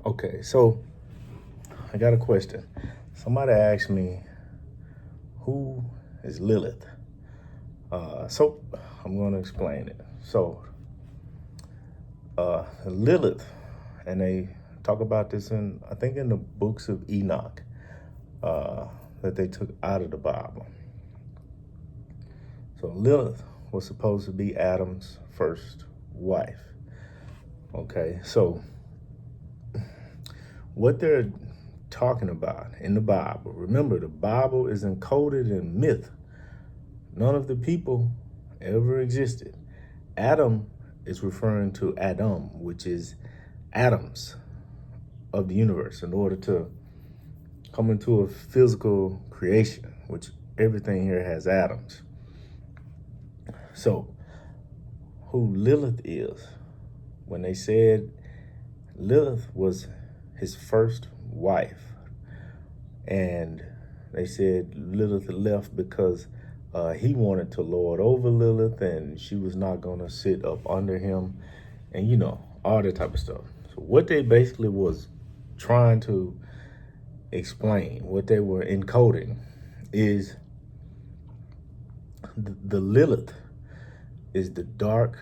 Okay, so I got a question. Somebody asked me, who is Lilith? So I'm going to explain it. So Lilith, and they talk about this in, I think, in the books of Enoch uh, that they took out of the Bible. So Lilith was supposed to be Adam's first wife. Okay, so what they're talking about in the Bible, remember, the Bible is encoded in myth. None of the people ever existed. Adam is referring to Adam, which is atoms of the universe, in order to come into a physical creation, which everything here has atoms. So, who Lilith is, when they said Lilith was his first wife, and they said Lilith left because he wanted to lord over Lilith and she was not going to sit up under him, and all that type of stuff. So what they basically was trying to explain, what they were encoding, is the Lilith is the dark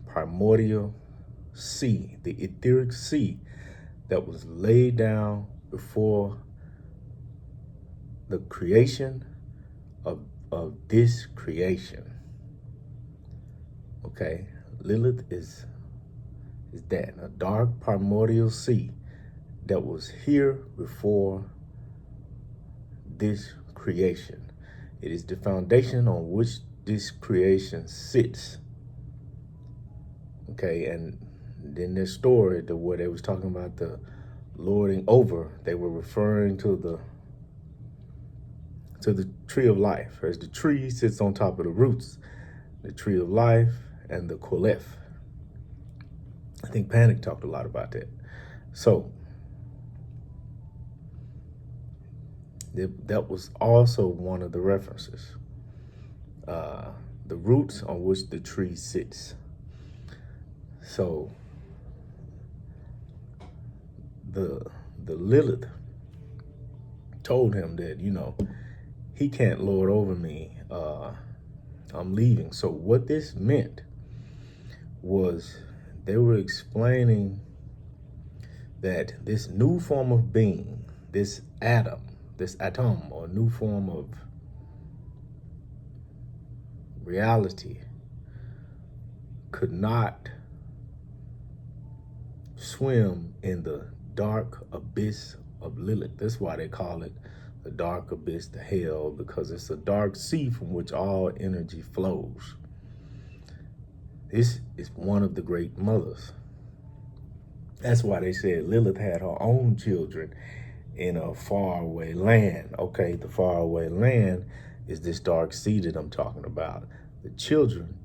primordial sea, the etheric sea that was laid down before the creation of this creation. Okay, Lilith is that, a dark primordial sea that was here before this creation. It is the foundation on which this creation sits. Okay, and then their story, where they was talking about the lording over, they were referring to the tree of life, as the tree sits on top of the roots, the tree of life and the Qulef. I think Panic talked a lot about that. So that was also one of the references. The roots on which the tree sits. So the Lilith told him that, he can't lord over me. I'm leaving. So what this meant was they were explaining that this new form of being, this atom, or new form of reality, could not swim in the dark abyss of Lilith. That's why they call it the dark abyss, the hell, because it's a dark sea from which all energy flows. This is one of the great mothers. That's why they said Lilith had her own children in a faraway land. Okay, the faraway land is this dark sea that I'm talking about. The children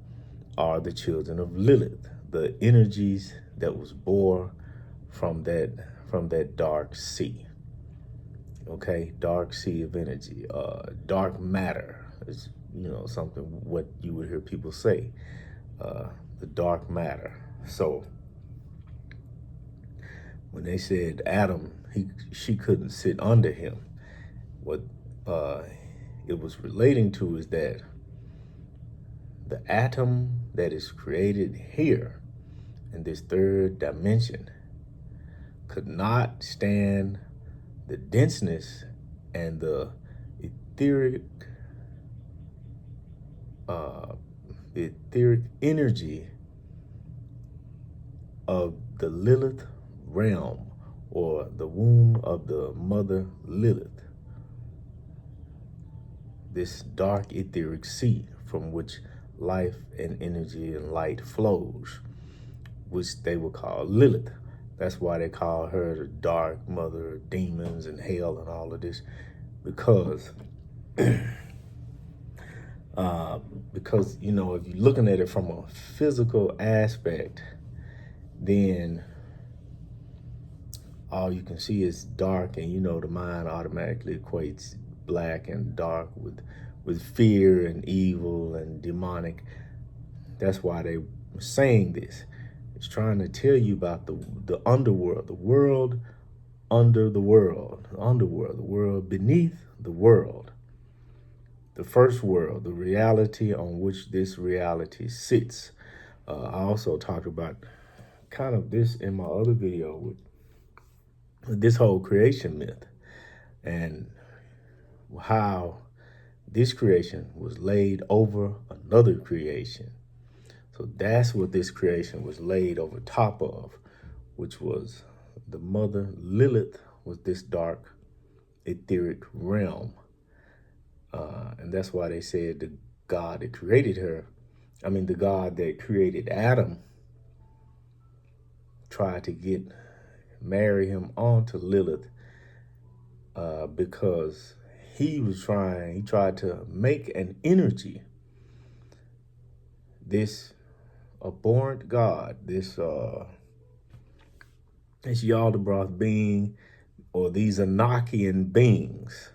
are the children of Lilith, the energies that was born from that dark sea. Okay, dark sea of energy, dark matter is something what you would hear people say, the dark matter. So when they said Adam, she couldn't sit under him, what it was relating to is that the atom that is created here in this third dimension could not stand the denseness and the etheric energy of the Lilith realm, or the womb of the mother Lilith, this dark etheric sea from which life and energy and light flows, which they would call Lilith. That's why they call her the dark mother of demons and hell and all of this, because because if you're looking at it from a physical aspect, then all you can see is dark, and the mind automatically equates black and dark with fear and evil and demonic. That's why they were saying this. It's trying to tell you about the underworld, the world under the world, the underworld, the world beneath the world, the first world, the reality on which this reality sits. I also talked about kind of this in my other video with this whole creation myth and how this creation was laid over another creation. So that's what this creation was laid over top of, which was the mother Lilith, was this dark etheric realm. And that's why they said the God that created her, the God that created Adam, tried to marry him on to Lilith because he tried to make an energy, this abhorrent God, this Yaldabaoth being, or these Enochian beings,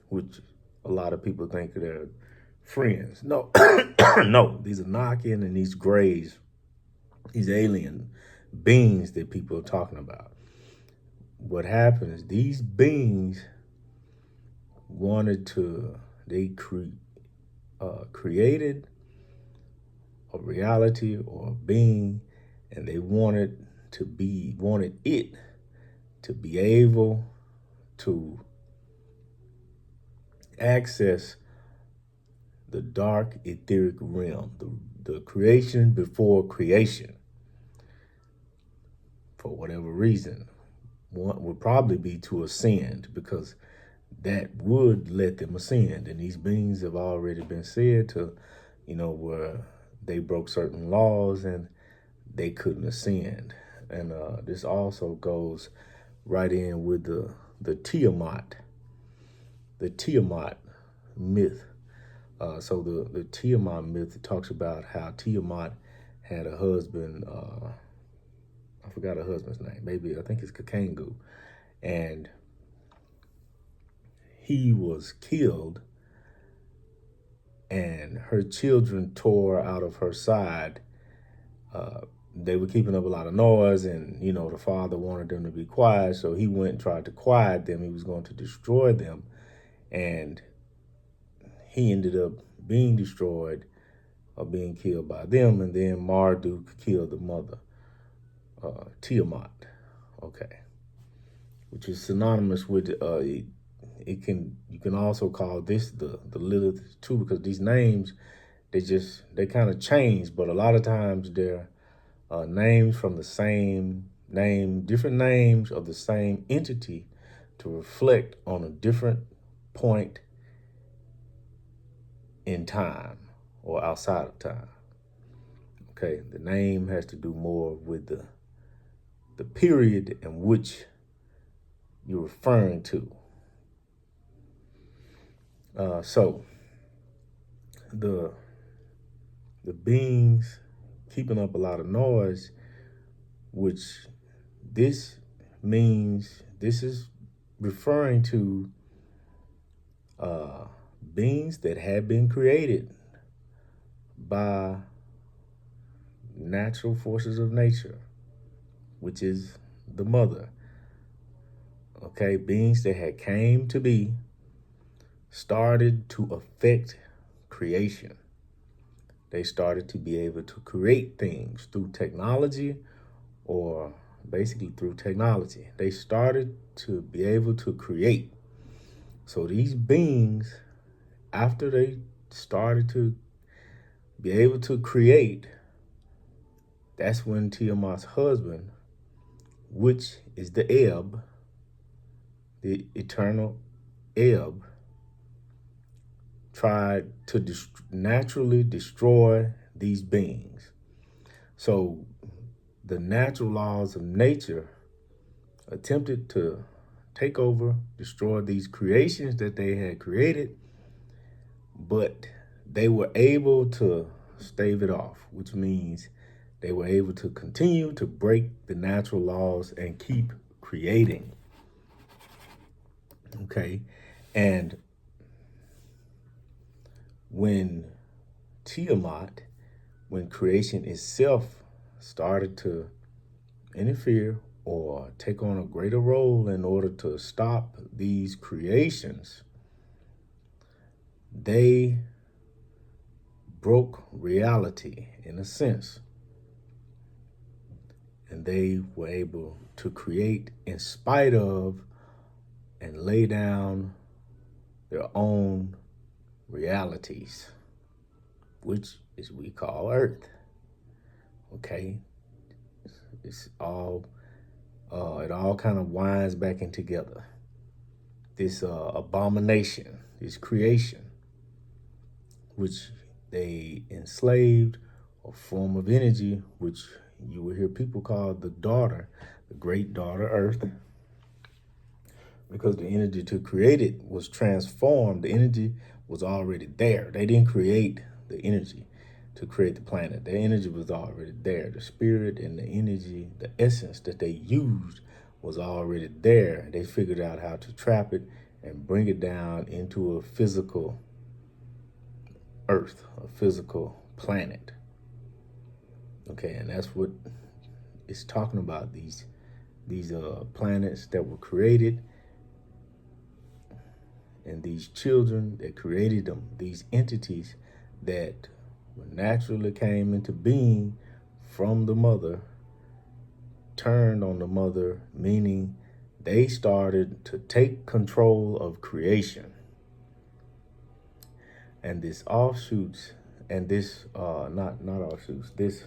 which a lot of people think they're friends. No, no, these Enochian and these Greys, these alien beings that people are talking about. What happened is these beings created a reality or a being, and they wanted it to be able to access the dark etheric realm, the creation before creation. For whatever reason, one would probably be to ascend, because that would let them ascend. And these beings have already been said to, where they broke certain laws and they couldn't ascend. And this also goes right in with the Tiamat myth. So the Tiamat myth talks about how Tiamat had a husband, I forgot her husband's name, I think it's Kakangu, and he was killed, and her children tore out of her side. They were keeping up a lot of noise, and the father wanted them to be quiet, so he went and tried to quiet them. He was going to destroy them, and he ended up being destroyed or being killed by them. And then Marduk killed the mother, Tiamat, okay, which is synonymous with you can also call this the Lilith too, because these names, they kind of change, but a lot of times they're names from the same name, different names of the same entity to reflect on a different point in time or outside of time. Okay, the name has to do more with the period in which you're referring to. So the beings keeping up a lot of noise, which this means this is referring to beings that have been created by natural forces of nature, which is the mother. Okay, beings that had came to be, started to affect creation. They started to be able to create things through technology, or basically through technology. They started to be able to create. So these beings, after they started to be able to create, that's when Tiamat's husband, which is the Ebb, the eternal Ebb, tried to naturally destroy these beings. So the natural laws of nature attempted to take over, destroy these creations that they had created, but they were able to stave it off, which means they were able to continue to break the natural laws and keep creating. Okay, and when Tiamat when creation itself started to interfere or take on a greater role in order to stop these creations, they broke reality in a sense. And they were able to create in spite of and lay down their own realities, which is we call Earth. Okay? It's all, it all kind of winds back in together. This abomination, this creation, which they enslaved, a form of energy, which you will hear people call the daughter, the great daughter Earth, because the energy to create it was transformed. The energy was already there. They didn't create the energy to create the planet. The energy was already there. The spirit and the energy, the essence that they used was already there. They figured out how to trap it and bring it down into a physical Earth, a physical planet. Okay, and that's what it's talking about, these planets that were created and these children that created them, these entities that naturally came into being from the mother, turned on the mother, meaning they started to take control of creation. And this offshoots, and this, not offshoots, this,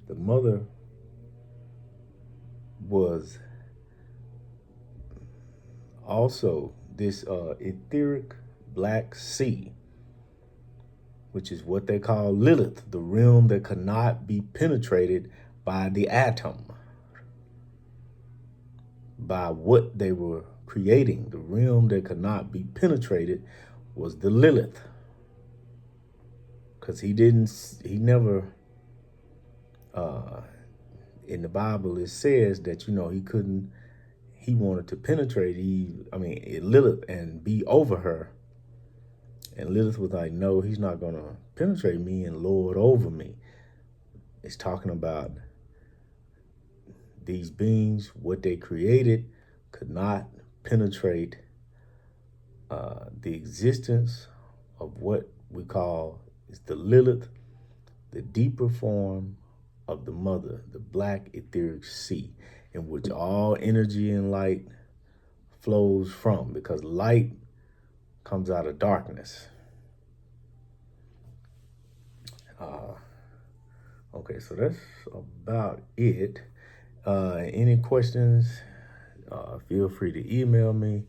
the mother was also this etheric black sea, which is what they call Lilith, the realm that could not be penetrated by the atom, by what they were creating. The realm that could not be penetrated was the Lilith, because he never, in the Bible it says that, he wanted to penetrate Lilith and be over her. And Lilith was like, no, he's not going to penetrate me and lord over me. It's talking about these beings, what they created could not penetrate the existence of what we call is the Lilith, the deeper form of the mother, the black etheric sea, in which all energy and light flows from, because light comes out of darkness. Okay, so that's about it. Any questions, feel free to email me.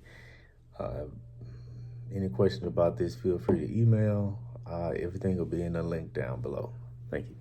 Any questions about this, feel free to email. Everything will be in the link down below. Thank you.